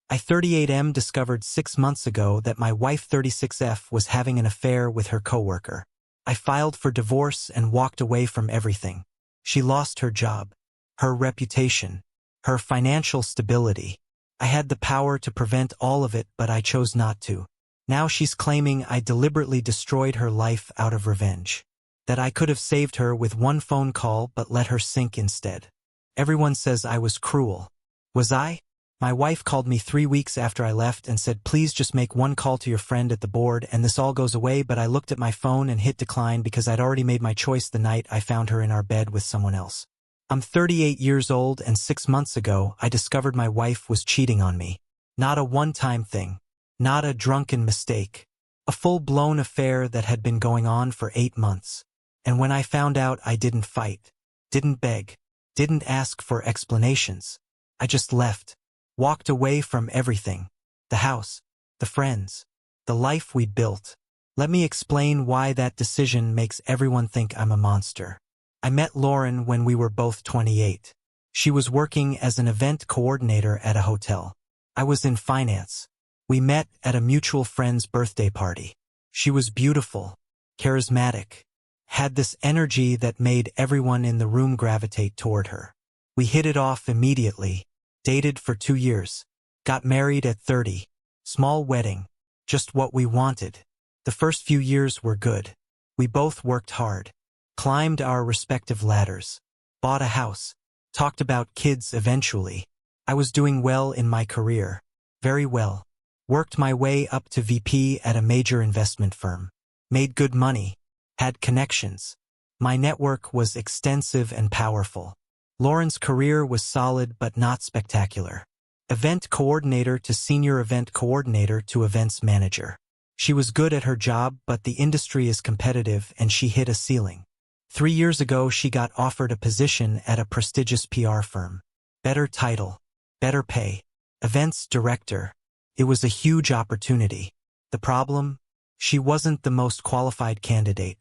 I 38M discovered 6 months ago that my wife 36F was having an affair with her coworker. I filed for divorce and walked away from everything. She lost her job, her reputation, her financial stability. I had the power to prevent all of it, but I chose not to. Now she's claiming I deliberately destroyed her life out of revenge. That I could have saved her with one phone call but let her sink instead. Everyone says I was cruel. Was I? My wife called me 3 weeks after I left and said, please just make one call to your friend at the board and this all goes away, but I looked at my phone and hit decline because I'd already made my choice the night I found her in our bed with someone else. I'm 38 years old and 6 months ago I discovered my wife was cheating on me. Not a one-time thing. Not a drunken mistake. A full-blown affair that had been going on for 8 months. And when I found out, I didn't fight. Didn't beg. Didn't ask for explanations. I just left. Walked away from everything. The house. The friends. The life we'd built. Let me explain why that decision makes everyone think I'm a monster. I met Lauren when we were both 28. She was working as an event coordinator at a hotel. I was in finance. We met at a mutual friend's birthday party. She was beautiful, charismatic, had this energy that made everyone in the room gravitate toward her. We hit it off immediately, dated for 2 years, got married at 30, small wedding, just what we wanted. The first few years were good. We both worked hard, climbed our respective ladders, bought a house, talked about kids eventually. I was doing well in my career, very well. Worked my way up to VP at a major investment firm. Made good money. Had connections. My network was extensive and powerful. Lauren's career was solid but not spectacular. Event coordinator to senior event coordinator to events manager. She was good at her job, but the industry is competitive and she hit a ceiling. 3 years ago, she got offered a position at a prestigious PR firm. Better title. Better pay. Events director. It was a huge opportunity. The problem? She wasn't the most qualified candidate.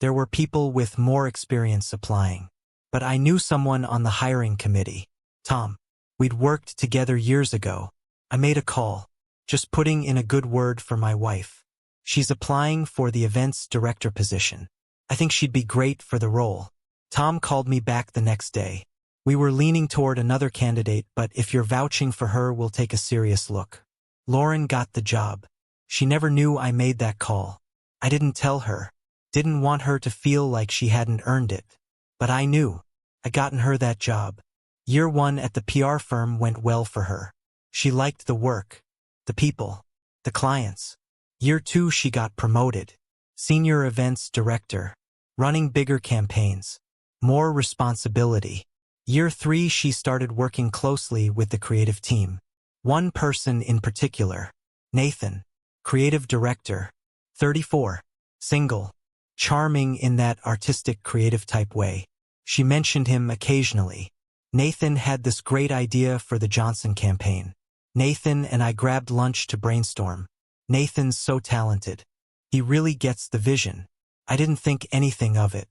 There were people with more experience applying. But I knew someone on the hiring committee. Tom. We'd worked together years ago. I made a call, just putting in a good word for my wife. She's applying for the events director position. I think she'd be great for the role. Tom called me back the next day. We were leaning toward another candidate, but if you're vouching for her, we'll take a serious look. Lauren got the job. She never knew I made that call. I didn't tell her. Didn't want her to feel like she hadn't earned it. But I knew. I'd gotten her that job. Year 1 at the PR firm went well for her. She liked the work, the people, the clients. Year 2 she got promoted. Senior events director. Running bigger campaigns. More responsibility. Year 3 she started working closely with the creative team. One person in particular, Nathan, creative director, 34, single, charming in that artistic creative type way. She mentioned him occasionally. Nathan had this great idea for the Johnson campaign. Nathan and I grabbed lunch to brainstorm. Nathan's so talented. He really gets the vision. I didn't think anything of it.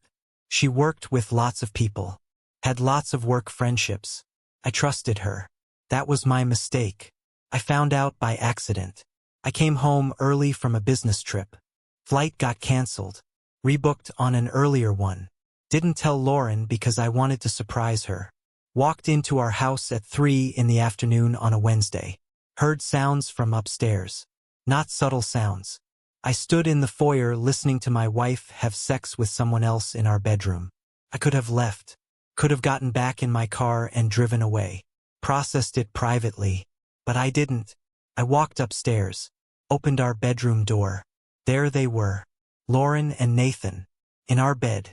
She worked with lots of people, had lots of work friendships. I trusted her. That was my mistake. I found out by accident. I came home early from a business trip. Flight got canceled. Rebooked on an earlier one. Didn't tell Lauren because I wanted to surprise her. Walked into our house at 3 in the afternoon on a Wednesday. Heard sounds from upstairs. Not subtle sounds. I stood in the foyer listening to my wife have sex with someone else in our bedroom. I could have left. Could have gotten back in my car and driven away. Processed it privately, but I didn't. I walked upstairs, opened our bedroom door. There they were, Lauren and Nathan, in our bed,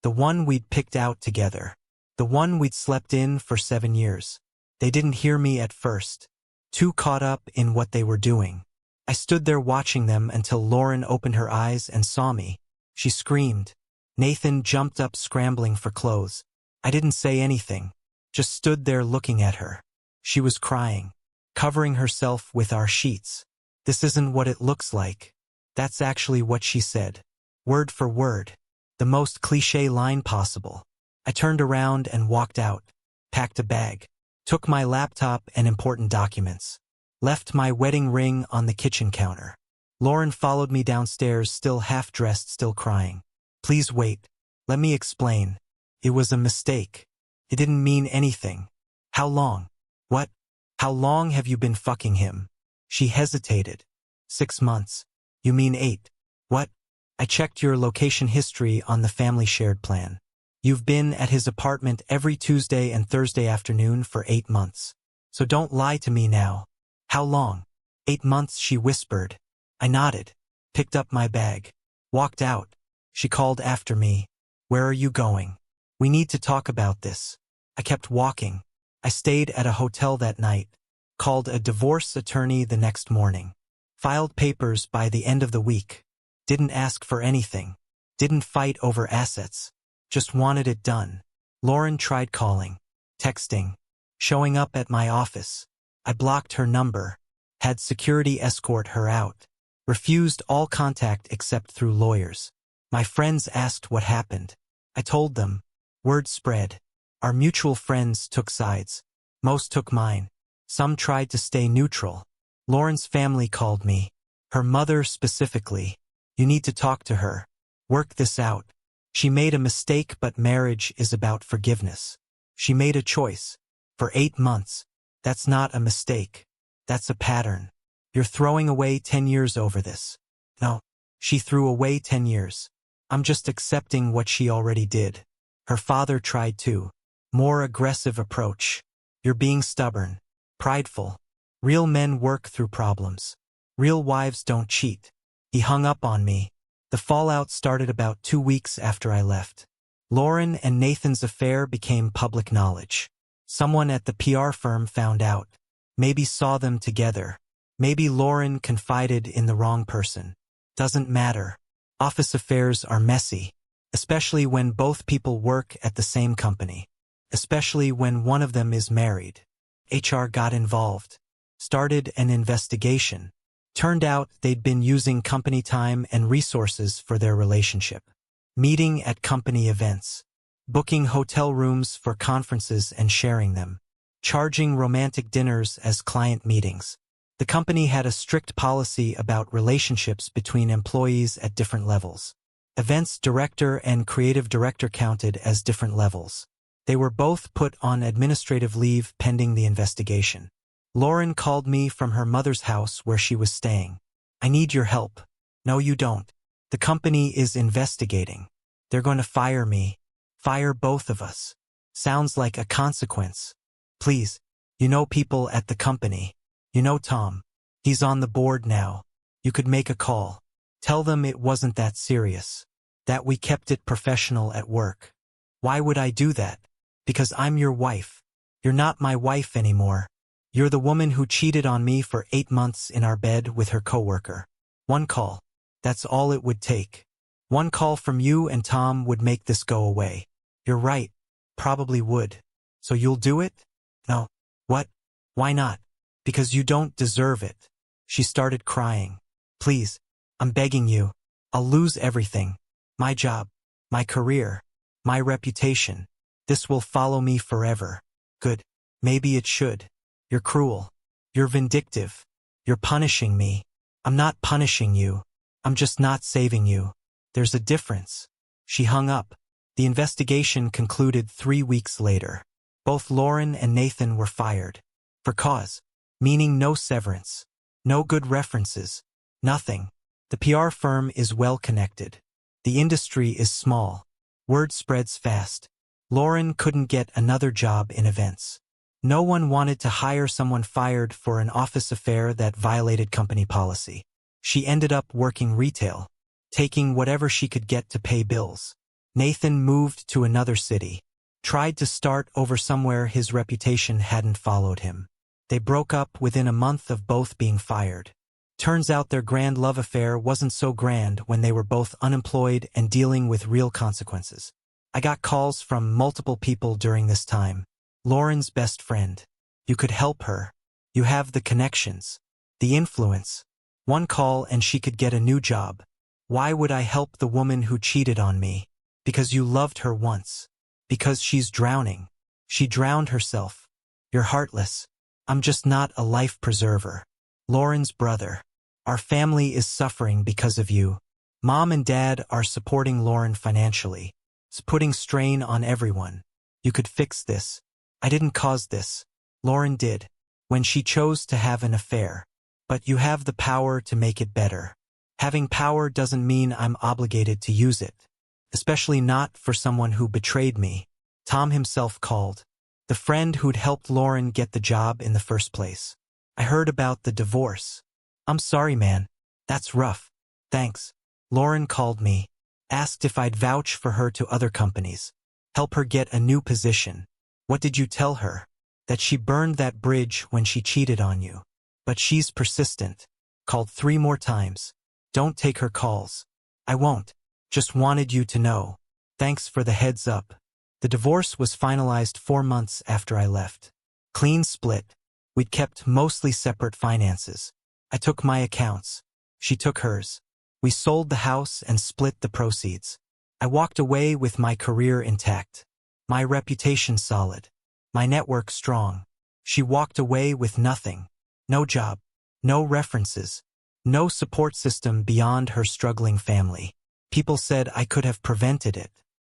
the one we'd picked out together, the one we'd slept in for 7 years. They didn't hear me at first, too caught up in what they were doing. I stood there watching them until Lauren opened her eyes and saw me. She screamed. Nathan jumped up scrambling for clothes. I didn't say anything. Just stood there looking at her. She was crying, covering herself with our sheets. This isn't what it looks like. That's actually what she said. Word for word. The most cliché line possible. I turned around and walked out. Packed a bag. Took my laptop and important documents. Left my wedding ring on the kitchen counter. Lauren followed me downstairs, still half-dressed, still crying. Please wait. Let me explain. It was a mistake. It didn't mean anything. How long? What? How long have you been fucking him? She hesitated. 6 months. You mean 8. What? I checked your location history on the family shared plan. You've been at his apartment every Tuesday and Thursday afternoon for 8 months. So don't lie to me now. How long? 8 months, she whispered. I nodded, picked up my bag, walked out. She called after me. Where are you going? We need to talk about this. I kept walking. I stayed at a hotel that night, called a divorce attorney the next morning, filed papers by the end of the week, didn't ask for anything, didn't fight over assets, just wanted it done. Lauren tried calling, texting, showing up at my office. I blocked her number, had security escort her out, refused all contact except through lawyers. My friends asked what happened. I told them. Word spread. Our mutual friends took sides. Most took mine. Some tried to stay neutral. Lauren's family called me. Her mother specifically. You need to talk to her. Work this out. She made a mistake, but marriage is about forgiveness. She made a choice. For 8 months. That's not a mistake. That's a pattern. You're throwing away 10 years over this. No. She threw away 10 years. I'm just accepting what she already did. Her father tried too. More aggressive approach. You're being stubborn. Prideful. Real men work through problems. Real wives don't cheat. He hung up on me. The fallout started about 2 weeks after I left. Lauren and Nathan's affair became public knowledge. Someone at the PR firm found out. Maybe saw them together. Maybe Lauren confided in the wrong person. Doesn't matter. Office affairs are messy, especially when both people work at the same company, especially when one of them is married. HR got involved, started an investigation. Turned out they'd been using company time and resources for their relationship. Meeting at company events, booking hotel rooms for conferences and sharing them, charging romantic dinners as client meetings. The company had a strict policy about relationships between employees at different levels. Events director and creative director counted as different levels. They were both put on administrative leave pending the investigation. Lauren called me from her mother's house where she was staying. I need your help. No, you don't. The company is investigating. They're going to fire me. Fire both of us. Sounds like a consequence. Please. You know people at the company. You know Tom. He's on the board now. You could make a call. Tell them it wasn't that serious. That we kept it professional at work. Why would I do that? Because I'm your wife. You're not my wife anymore. You're the woman who cheated on me for 8 months in our bed with her coworker. One call. That's all it would take. One call from you and Tom would make this go away. You're right. Probably would. So you'll do it? No. What? Why not? Because you don't deserve it. She started crying. Please. I'm begging you. I'll lose everything. My job. My career. My reputation. This will follow me forever. Good. Maybe it should. You're cruel. You're vindictive. You're punishing me. I'm not punishing you. I'm just not saving you. There's a difference. She hung up. The investigation concluded 3 weeks later. Both Lauren and Nathan were fired. For cause. Meaning no severance. No good references. Nothing. The PR firm is well connected. The industry is small. Word spreads fast. Lauren couldn't get another job in events. No one wanted to hire someone fired for an office affair that violated company policy. She ended up working retail, taking whatever she could get to pay bills. Nathan moved to another city, tried to start over somewhere his reputation hadn't followed him. They broke up within a month of both being fired. Turns out their grand love affair wasn't so grand when they were both unemployed and dealing with real consequences. I got calls from multiple people during this time. Lauren's best friend. You could help her. You have the connections. The influence. One call and she could get a new job. Why would I help the woman who cheated on me? Because you loved her once. Because she's drowning. She drowned herself. You're heartless. I'm just not a life preserver. Lauren's brother. Our family is suffering because of you. Mom and Dad are supporting Lauren financially. It's putting strain on everyone. You could fix this. I didn't cause this. Lauren did, when she chose to have an affair. But you have the power to make it better. Having power doesn't mean I'm obligated to use it. Especially not for someone who betrayed me. Tom himself called. The friend who'd helped Lauren get the job in the first place. I heard about the divorce. I'm sorry, man. That's rough. Thanks. Lauren called me. Asked if I'd vouch for her to other companies. Help her get a new position. What did you tell her? That she burned that bridge when she cheated on you. But she's persistent. Called 3 more times. Don't take her calls. I won't. Just wanted you to know. Thanks for the heads up. The divorce was finalized 4 months after I left. Clean split. We'd kept mostly separate finances. I took my accounts. She took hers. We sold the house and split the proceeds. I walked away with my career intact. My reputation solid. My network strong. She walked away with nothing. No job. No references. No support system beyond her struggling family. People said I could have prevented it.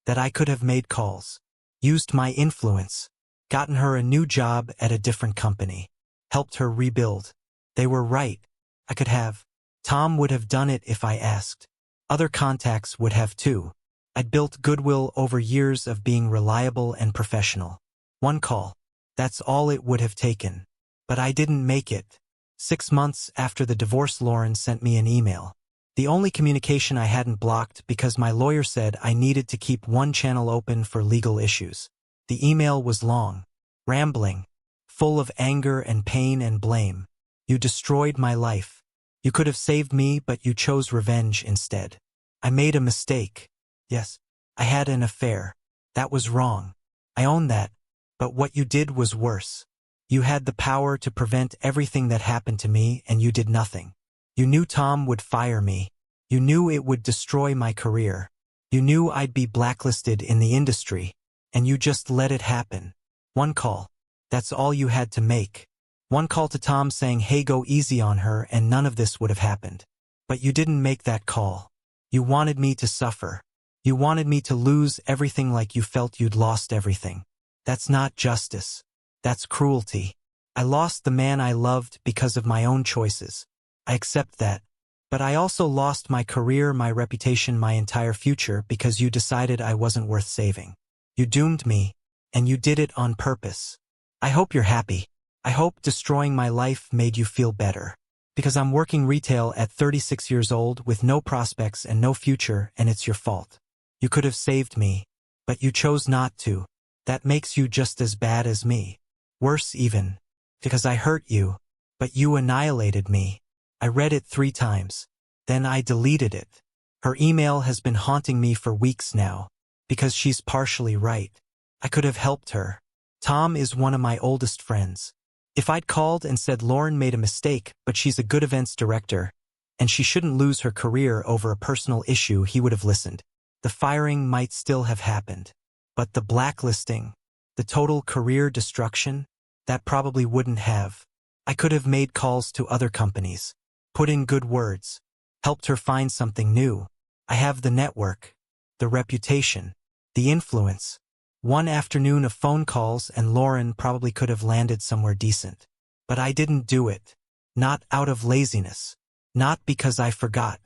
That I could have made calls. Used my influence. Gotten her a new job at a different company. Helped her rebuild. They were right. I could have. Tom would have done it if I asked. Other contacts would have too. I'd built goodwill over years of being reliable and professional. 1 call. That's all it would have taken. But I didn't make it. 6 months after the divorce, Lauren sent me an email. The only communication I hadn't blocked because my lawyer said I needed to keep one channel open for legal issues. The email was long, rambling, full of anger and pain and blame. You destroyed my life. You could have saved me, but you chose revenge instead. I made a mistake. Yes, I had an affair. That was wrong. I own that. But what you did was worse. You had the power to prevent everything that happened to me, and you did nothing. You knew Tom would fire me. You knew it would destroy my career. You knew I'd be blacklisted in the industry, and you just let it happen. 1 call. That's all you had to make. 1 call to Tom saying, hey, go easy on her, and none of this would have happened. But you didn't make that call. You wanted me to suffer. You wanted me to lose everything like you felt you'd lost everything. That's not justice. That's cruelty. I lost the man I loved because of my own choices. I accept that. But I also lost my career, my reputation, my entire future because you decided I wasn't worth saving. You doomed me, and you did it on purpose. I hope you're happy. I hope destroying my life made you feel better. Because I'm working retail at 36 years old with no prospects and no future, and it's your fault. You could have saved me, but you chose not to. That makes you just as bad as me. Worse even. Because I hurt you, but you annihilated me. I read it 3 times. Then I deleted it. Her email has been haunting me for weeks now. Because she's partially right. I could have helped her. Tom is one of my oldest friends. If I'd called and said Lauren made a mistake, but she's a good events director, and she shouldn't lose her career over a personal issue, he would have listened. The firing might still have happened. But the blacklisting, the total career destruction, that probably wouldn't have. I could have made calls to other companies. Put in good words. Helped her find something new. I have the network, the reputation, the influence. 1 afternoon of phone calls and Lauren probably could have landed somewhere decent. But I didn't do it. Not out of laziness. Not because I forgot.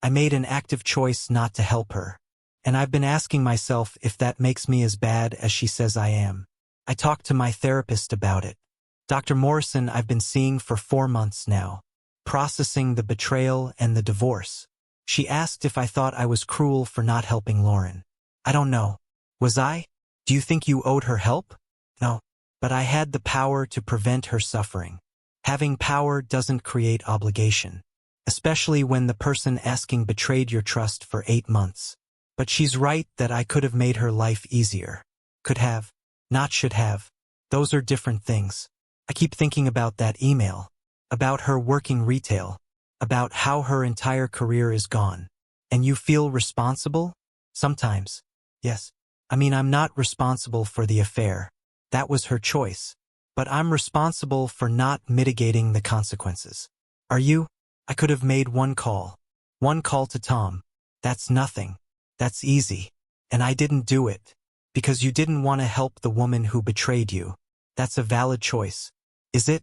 I made an active choice not to help her. And I've been asking myself if that makes me as bad as she says I am. I talked to my therapist about it. Dr. Morrison I've been seeing for 4 months now. Processing the betrayal and the divorce. She asked if I thought I was cruel for not helping Lauren. I don't know. Was I? Do you think you owed her help? No. But I had the power to prevent her suffering. Having power doesn't create obligation. Especially when the person asking betrayed your trust for 8 months. But she's right that I could have made her life easier. Could have. Not should have. Those are different things. I keep thinking about that email. About her working retail. About how her entire career is gone. And you feel responsible? Sometimes. Yes. I mean, I'm not responsible for the affair. That was her choice. but I'm responsible for not mitigating the consequences. Are you? I could have made one call. One call to Tom. That's nothing. That's easy. And I didn't do it. Because you didn't want to help the woman who betrayed you. That's a valid choice. Is it?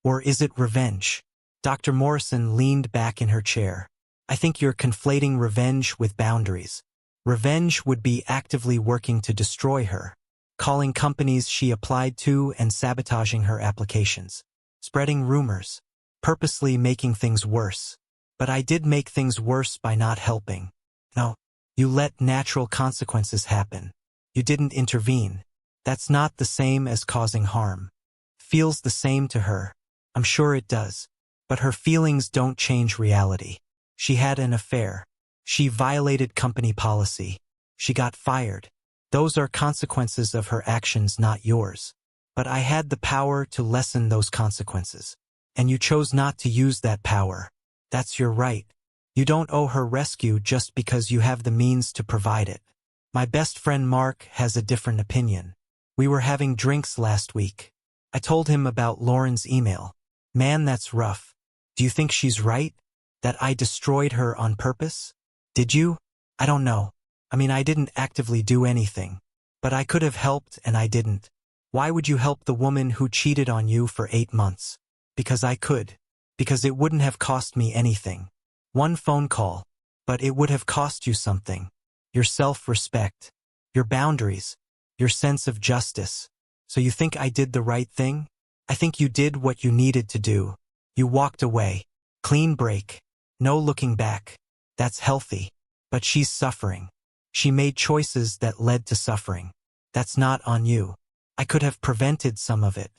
Or is it revenge? Dr. Morrison leaned back in her chair. I think you're conflating revenge with boundaries. Revenge would be actively working to destroy her, calling companies she applied to and sabotaging her applications, spreading rumors, purposely making things worse. But I did make things worse by not helping. No, you let natural consequences happen. You didn't intervene. That's not the same as causing harm. Feels the same to her. I'm sure it does. But her feelings don't change reality. She had an affair. She violated company policy. She got fired. Those are consequences of her actions, not yours. But I had the power to lessen those consequences. And you chose not to use that power. That's your right. You don't owe her rescue just because you have the means to provide it. My best friend Mark has a different opinion. We were having drinks last week. I told him about Lauren's email. Man, that's rough. Do you think she's right? That I destroyed her on purpose? Did you? I don't know. I mean, I didn't actively do anything. But I could have helped and I didn't. Why would you help the woman who cheated on you for 8 months? Because I could. Because it wouldn't have cost me anything. One phone call. But it would have cost you something. Your self-respect. Your boundaries. Your sense of justice. So you think I did the right thing? I think you did what you needed to do. You walked away. Clean break. No looking back. That's healthy. But she's suffering. She made choices that led to suffering. That's not on you. I could have prevented some of it.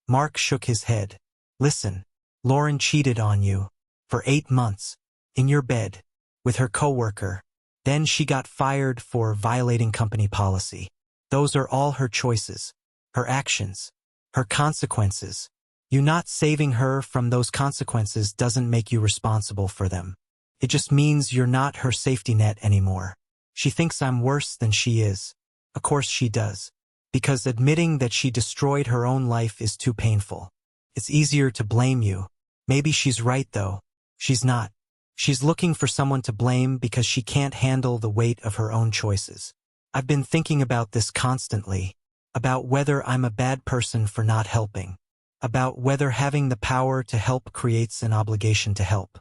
Mark shook his head. Listen, Lauren cheated on you. For 8 months. In your bed. With her coworker. Then she got fired for violating company policy. Those are all her choices. Her actions. Her consequences. You not saving her from those consequences doesn't make you responsible for them. It just means you're not her safety net anymore. She thinks I'm worse than she is. Of course she does. Because admitting that she destroyed her own life is too painful. It's easier to blame you. Maybe she's right though. She's not. She's looking for someone to blame because she can't handle the weight of her own choices. I've been thinking about this constantly. About whether I'm a bad person for not helping. About whether having the power to help creates an obligation to help.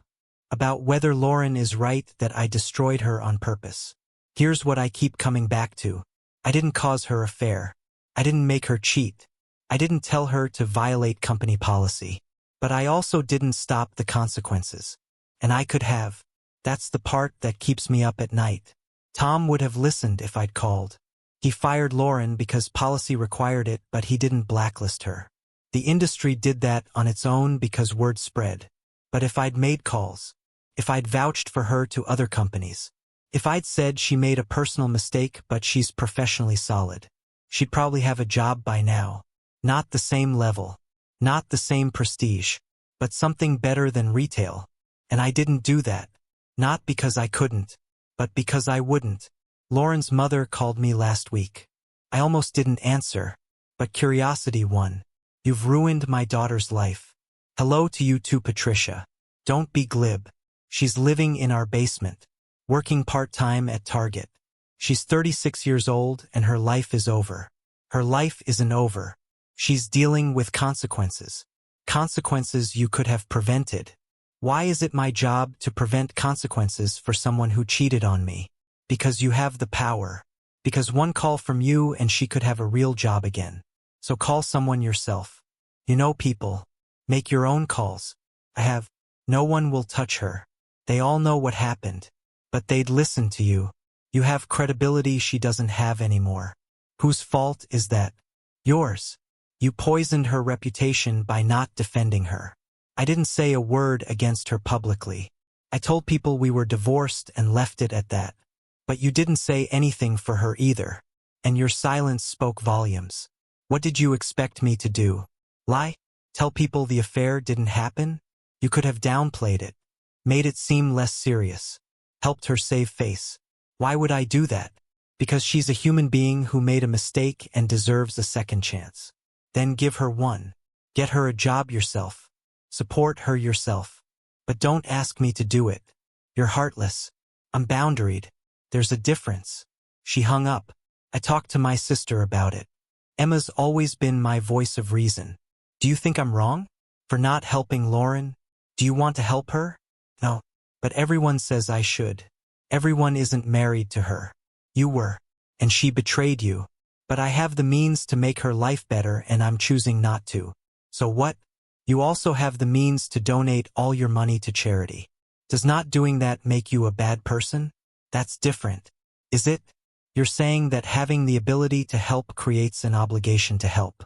About whether Lauren is right that I destroyed her on purpose. Here's what I keep coming back to. I didn't cause her affair. I didn't make her cheat. I didn't tell her to violate company policy. But I also didn't stop the consequences. And I could have. That's the part that keeps me up at night. Tom would have listened if I'd called. He fired Lauren because policy required it, but he didn't blacklist her. The industry did that on its own because word spread. But if I'd made calls, if I'd vouched for her to other companies, if I'd said she made a personal mistake but she's professionally solid, she'd probably have a job by now. Not the same level, not the same prestige, but something better than retail. And I didn't do that. Not because I couldn't, but because I wouldn't. Lauren's mother called me last week. I almost didn't answer, but curiosity won. You've ruined my daughter's life. Hello to you too, Patricia. Don't be glib. She's living in our basement, working part-time at Target. She's 36 years old and her life is over. Her life isn't over. She's dealing with consequences. Consequences you could have prevented. Why is it my job to prevent consequences for someone who cheated on me? Because you have the power. Because one call from you and she could have a real job again. So call someone yourself. You know people. Make your own calls. I have. No one will touch her. They all know what happened. But they'd listen to you. You have credibility she doesn't have anymore. Whose fault is that? Yours. You poisoned her reputation by not defending her. I didn't say a word against her publicly. I told people we were divorced and left it at that. But you didn't say anything for her either. And your silence spoke volumes. What did you expect me to do? Lie? Tell people the affair didn't happen? You could have downplayed it. Made it seem less serious. Helped her save face. Why would I do that? Because she's a human being who made a mistake and deserves a second chance. Then give her one. Get her a job yourself. Support her yourself. But don't ask me to do it. You're heartless. I'm boundaried. There's a difference. She hung up. I talked to my sister about it. Emma's always been my voice of reason. Do you think I'm wrong? For not helping Lauren? Do you want to help her? No. But everyone says I should. Everyone isn't married to her. You were. And she betrayed you. But I have the means to make her life better and I'm choosing not to. So what? You also have the means to donate all your money to charity. Does not doing that make you a bad person? That's different. Is it? You're saying that having the ability to help creates an obligation to help.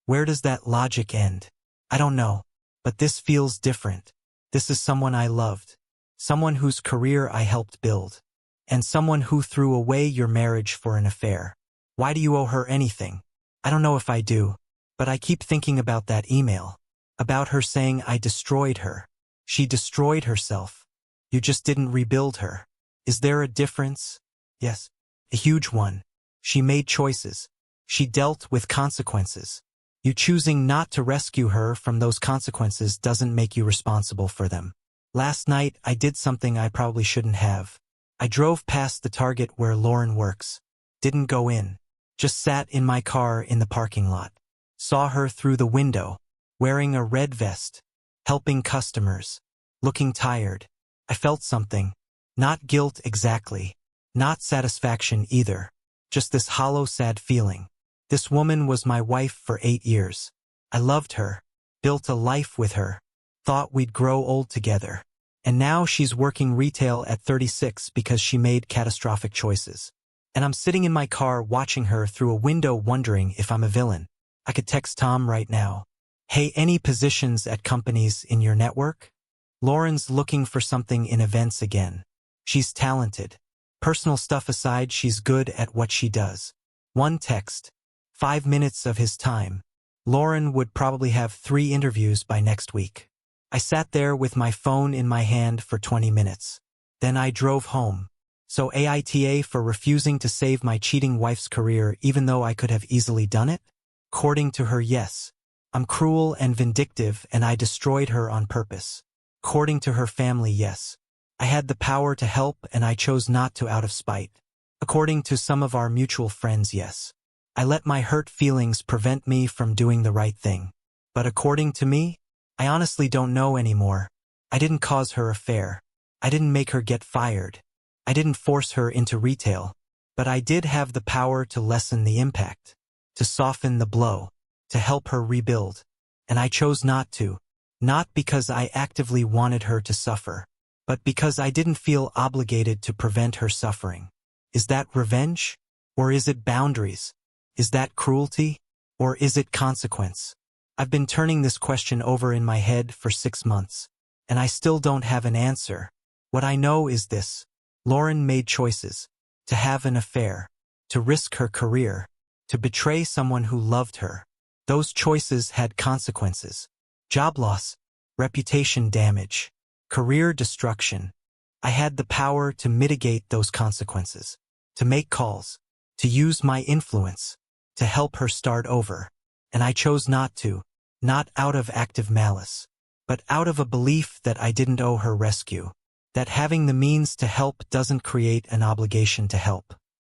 Where does that logic end? I don't know. But this feels different. This is someone I loved. Someone whose career I helped build. And someone who threw away your marriage for an affair. Why do you owe her anything? I don't know if I do. But I keep thinking about that email. About her saying I destroyed her. She destroyed herself. You just didn't rebuild her. Is there a difference? Yes. A huge one. She made choices. She dealt with consequences. You choosing not to rescue her from those consequences doesn't make you responsible for them. Last night, I did something I probably shouldn't have. I drove past the Target where Lauren works. Didn't go in. Just sat in my car in the parking lot. Saw her through the window, wearing a red vest, helping customers, looking tired. I felt something. Not guilt exactly. Not satisfaction either. Just this hollow, sad feeling. This woman was my wife for 8 years. I loved her, built a life with her, thought we'd grow old together. And now she's working retail at 36 because she made catastrophic choices. And I'm sitting in my car watching her through a window wondering if I'm a villain. I could text Tom right now. Hey, any positions at companies in your network? Lauren's looking for something in events again. She's talented. Personal stuff aside, she's good at what she does. One text. 5 minutes of his time. Lauren would probably have 3 interviews by next week. I sat there with my phone in my hand for 20 minutes. Then I drove home. So AITA for refusing to save my cheating wife's career even though I could have easily done it? According to her, yes. I'm cruel and vindictive and I destroyed her on purpose. According to her family, yes. I had the power to help and I chose not to out of spite. According to some of our mutual friends, yes. I let my hurt feelings prevent me from doing the right thing. But according to me, I honestly don't know anymore. I didn't cause her affair. I didn't make her get fired. I didn't force her into retail. But I did have the power to lessen the impact, to soften the blow, to help her rebuild. And I chose not to. Not because I actively wanted her to suffer, but because I didn't feel obligated to prevent her suffering. Is that revenge? Or is it boundaries? Is that cruelty? Or is it consequence? I've been turning this question over in my head for 6 months, and I still don't have an answer. What I know is this. Lauren made choices. To have an affair. To risk her career. To betray someone who loved her. Those choices had consequences. Job loss. Reputation damage. Career destruction. I had the power to mitigate those consequences. To make calls. To use my influence. To help her start over. And I chose not to. Not out of active malice. But out of a belief that I didn't owe her rescue. That having the means to help doesn't create an obligation to help.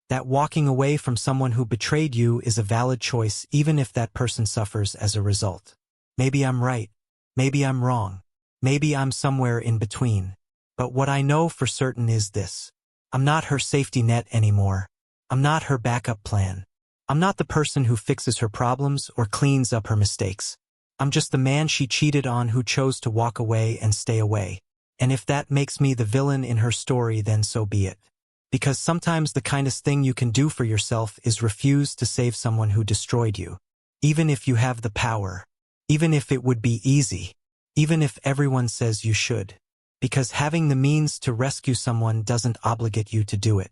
That walking away from someone who betrayed you is a valid choice even if that person suffers as a result. Maybe I'm right. Maybe I'm wrong. Maybe I'm somewhere in between. But what I know for certain is this. I'm not her safety net anymore. I'm not her backup plan. I'm not the person who fixes her problems or cleans up her mistakes. I'm just the man she cheated on who chose to walk away and stay away. And if that makes me the villain in her story, then so be it. Because sometimes the kindest thing you can do for yourself is refuse to save someone who destroyed you. Even if you have the power. Even if it would be easy. Even if everyone says you should. Because having the means to rescue someone doesn't obligate you to do it.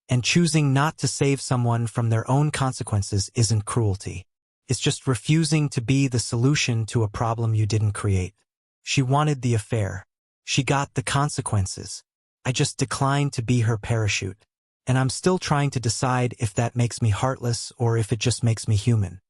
And choosing not to save someone from their own consequences isn't cruelty. It's just refusing to be the solution to a problem you didn't create. She wanted the affair. She got the consequences. I just declined to be her parachute. And I'm still trying to decide if that makes me heartless or if it just makes me human.